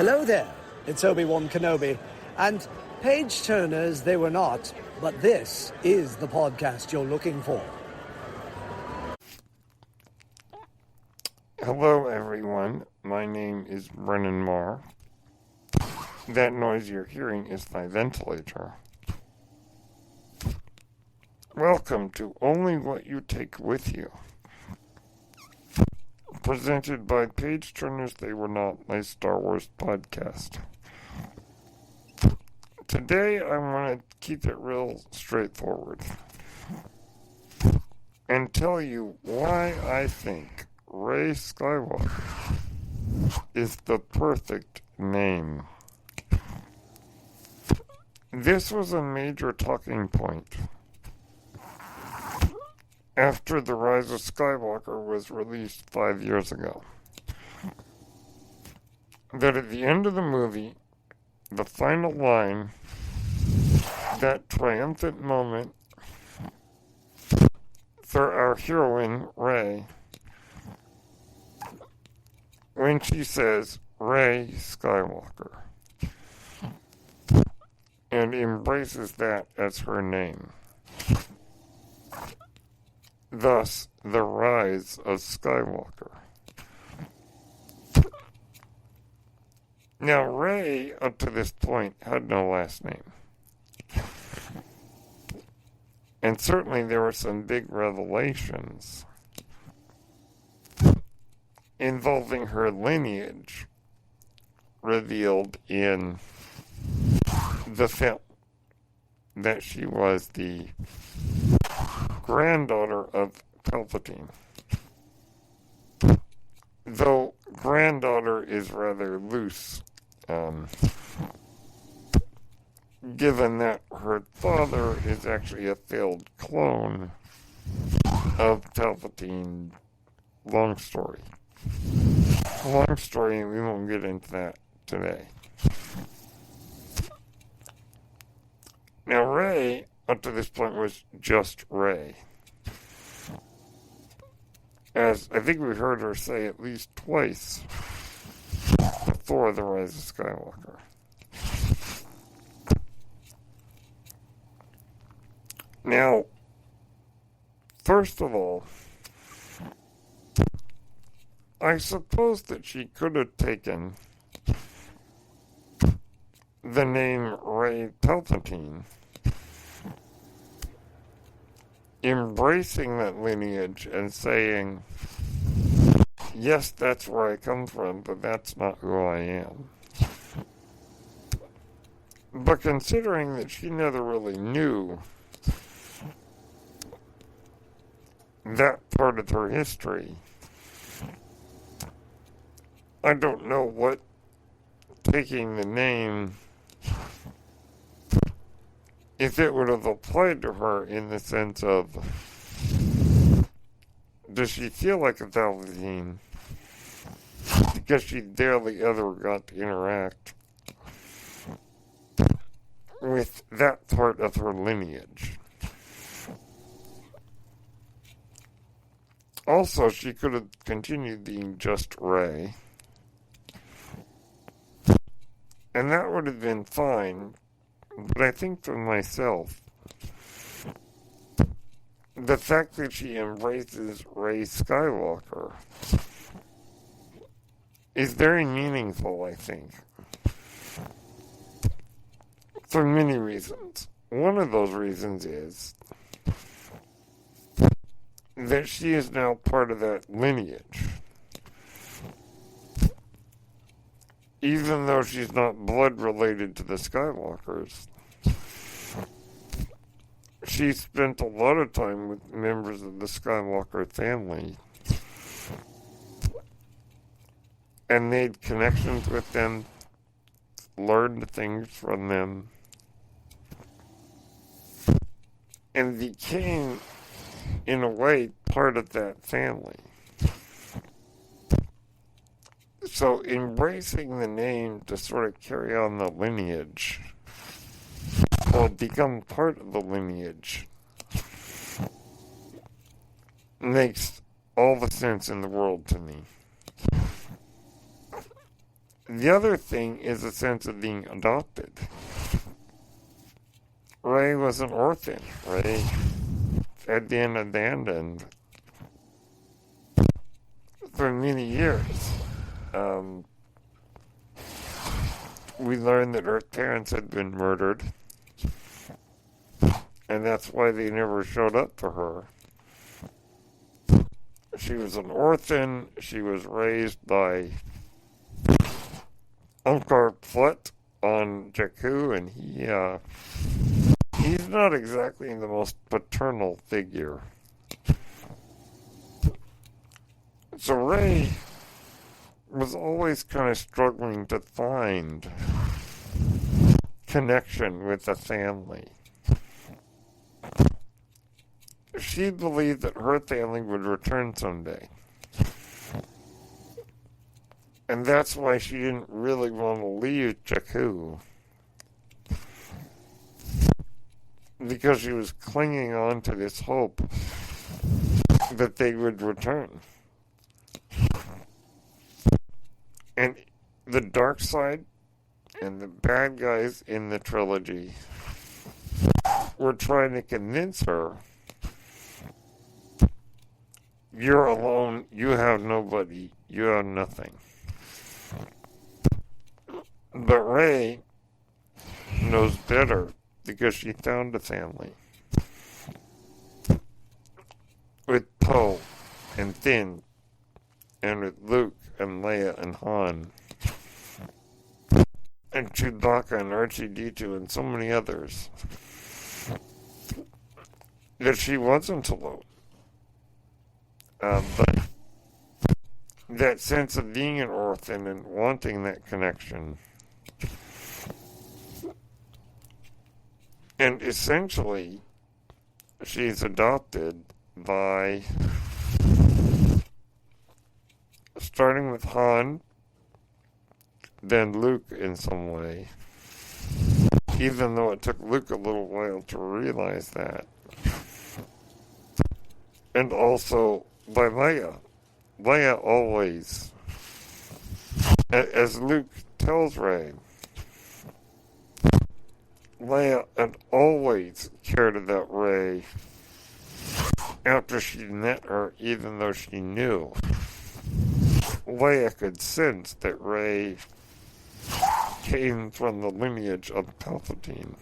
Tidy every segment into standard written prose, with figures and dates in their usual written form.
Hello there, it's Obi-Wan Kenobi, and page-turners they were not, but this is the podcast you're looking for. Hello everyone, my name is Brennan Marr. That noise you're hearing is my ventilator. Welcome to Only What You Take With You. Presented by Page Turners They Were Not, my Star Wars podcast. Today I want to keep it real straightforward and tell you why I think Rey Skywalker is the perfect name. This was a major talking point after the Rise of Skywalker was released 5 years ago. That at the end of the movie, the final line, that triumphant moment for our heroine, Rey, when she says, Rey Skywalker, and embraces that as her name. Thus, the Rise of Skywalker. Now, Rey, up to this point, had no last name. And certainly there were some big revelations involving her lineage revealed in the film. That she was the granddaughter of Palpatine. Though granddaughter is rather loose, given that her father is actually a failed clone of Palpatine. Long story, and we won't get into that today. Now, Rey, up to this point, was just Rey. As I think we heard her say at least twice before the Rise of Skywalker. Now, first of all, I suppose that she could have taken the name Rey Palpatine, embracing that lineage and saying, yes, that's where I come from, but that's not who I am. But considering that she never really knew that part of her history, I don't know what taking the name, if it would have applied to her in the sense of, does she feel like a Palpatine because she barely ever got to interact with that part of her lineage? Also, she could have continued being just Rey, and that would have been fine. But I think for myself, the fact that she embraces Rey Skywalker is very meaningful, I think, for many reasons. One of those reasons is that she is now part of that lineage. Even though she's not blood related to the Skywalkers, she spent a lot of time with members of the Skywalker family and made connections with them, learned things from them, and became, in a way, part of that family. So embracing the name to sort of carry on the lineage, or become part of the lineage, makes all the sense in the world to me. The other thing is a sense of being adopted. Rey was an orphan. Rey had been abandoned for many years. We learned that her parents had been murdered, and that's why they never showed up for her. She was an orphan. She was raised by Uncle Flut on Jakku, and he's not exactly the most paternal figure. So Rey was always kind of struggling to find connection with the family. She believed that her family would return someday. And that's why she didn't really want to leave Jakku. Because she was clinging on to this hope that they would return. And the dark side and the bad guys in the trilogy were trying to convince her, you're alone, you have nobody, you have nothing. But Rey knows better because she found a family. With Poe and Finn, and with Luke and Leia and Han, and Chewbacca and R2-D2 and so many others, that she wasn't alone. But that sense of being an orphan and wanting that connection, and essentially she's adopted by starting with Han, then Luke in some way, even though it took Luke a little while to realize that. And also by Leia. Leia always, as Luke tells Rey, Leia had always cared about Rey after she met her, even though she knew. Leia could sense that Rey came from the lineage of Palpatine.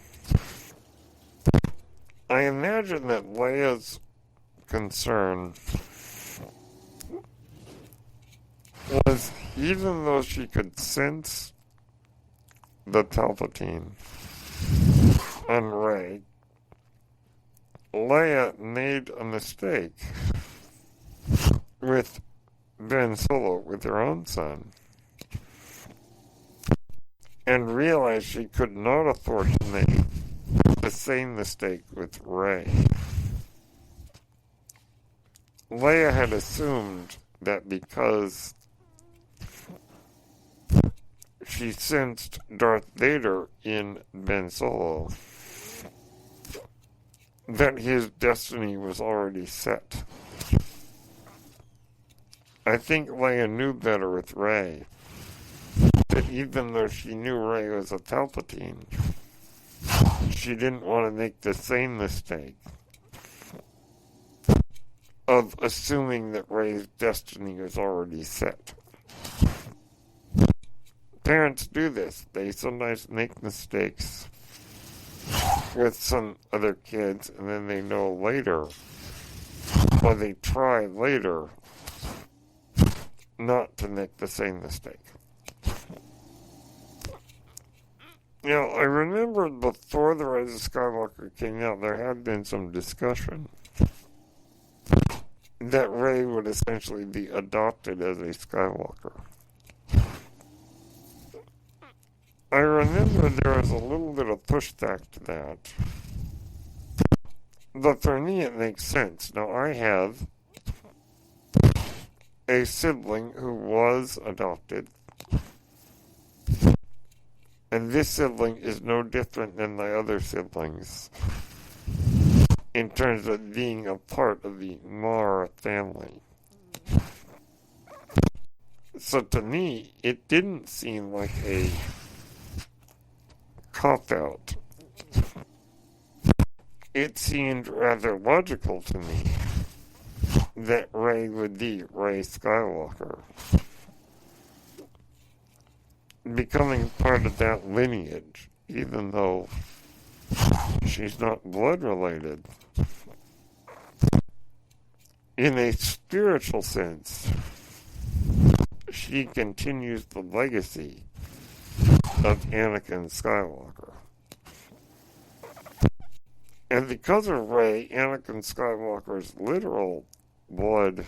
I imagine that Leia's concern was, even though she could sense the Palpatine on Rey, Leia made a mistake with Ben Solo, with her own son, and realized she could not afford to make the same mistake with Rey. Leia had assumed that because she sensed Darth Vader in Ben Solo, that his destiny was already set. I think Leia knew better with Rey, that even though she knew Rey was a Palpatine, she didn't want to make the same mistake of assuming that Rey's destiny was already set. Parents do this. They sometimes make mistakes with some other kids, and then they know later, or they try later, not to make the same mistake. You know, I remember before The Rise of Skywalker came out, there had been some discussion that Rey would essentially be adopted as a Skywalker. I remember there was a little bit of pushback to that. But for me, it makes sense. Now, I have a sibling who was adopted, and this sibling is no different than my other siblings in terms of being a part of the Mara family. So to me, it didn't seem like a cop-out. It seemed rather logical to me that Rey would be Rey Skywalker, becoming part of that lineage, even though she's not blood-related. In a spiritual sense, she continues the legacy of Anakin Skywalker. And because of Rey, Anakin Skywalker's literal blood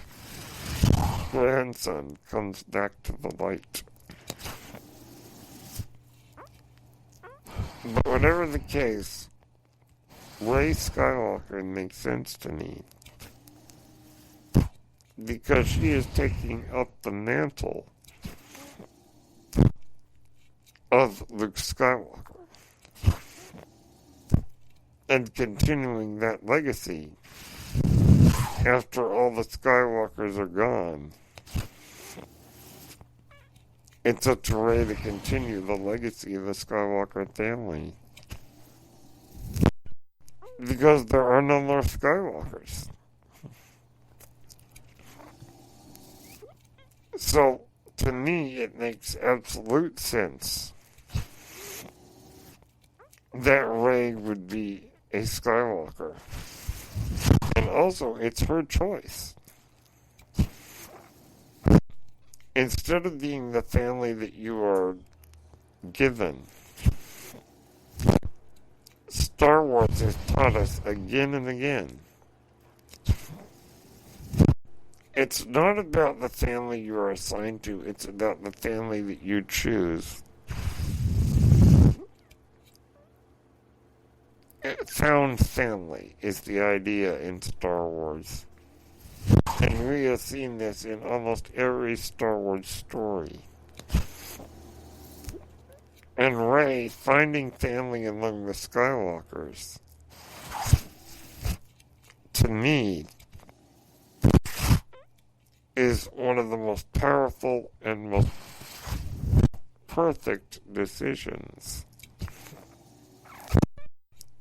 grandson comes back to the light. But whatever the case, Rey Skywalker makes sense to me because she is taking up the mantle of Luke Skywalker and continuing that legacy after all the Skywalkers are gone. It's up to Rey to continue the legacy of the Skywalker family because there are no more Skywalkers. So, to me, it makes absolute sense that Rey would be a Skywalker. And also, it's her choice. Instead of being the family that you are given, Star Wars has taught us again and again, it's not about the family you are assigned to, it's about the family that you choose. Found family is the idea in Star Wars. And we have seen this in almost every Star Wars story. And Rey finding family among the Skywalkers, to me, is one of the most powerful and most perfect decisions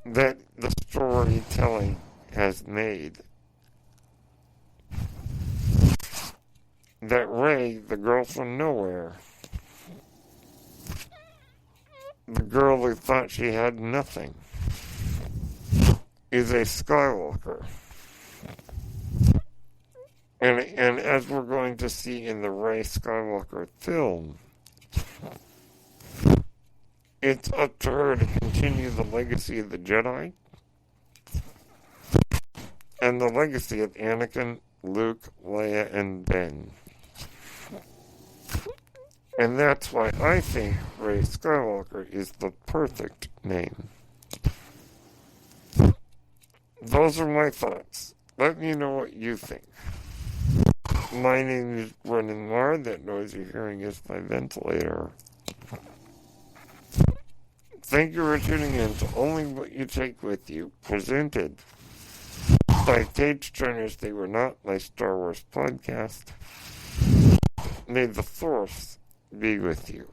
that the storytelling has made. That Rey, the girl from nowhere, the girl who thought she had nothing, is a Skywalker. And as we're going to see in the Rey Skywalker film, it's up to her to continue the legacy of the Jedi and the legacy of Anakin, Luke, Leia, and Ben. And that's why I think Rey Skywalker is the perfect name. Those are my thoughts. Let me know what you think. My name is Brennan Marr. That noise you're hearing is my ventilator. Thank you for tuning in to Only What You Take With You, presented by Page Turners. They Were Not My Star Wars podcast. May the Force be with you.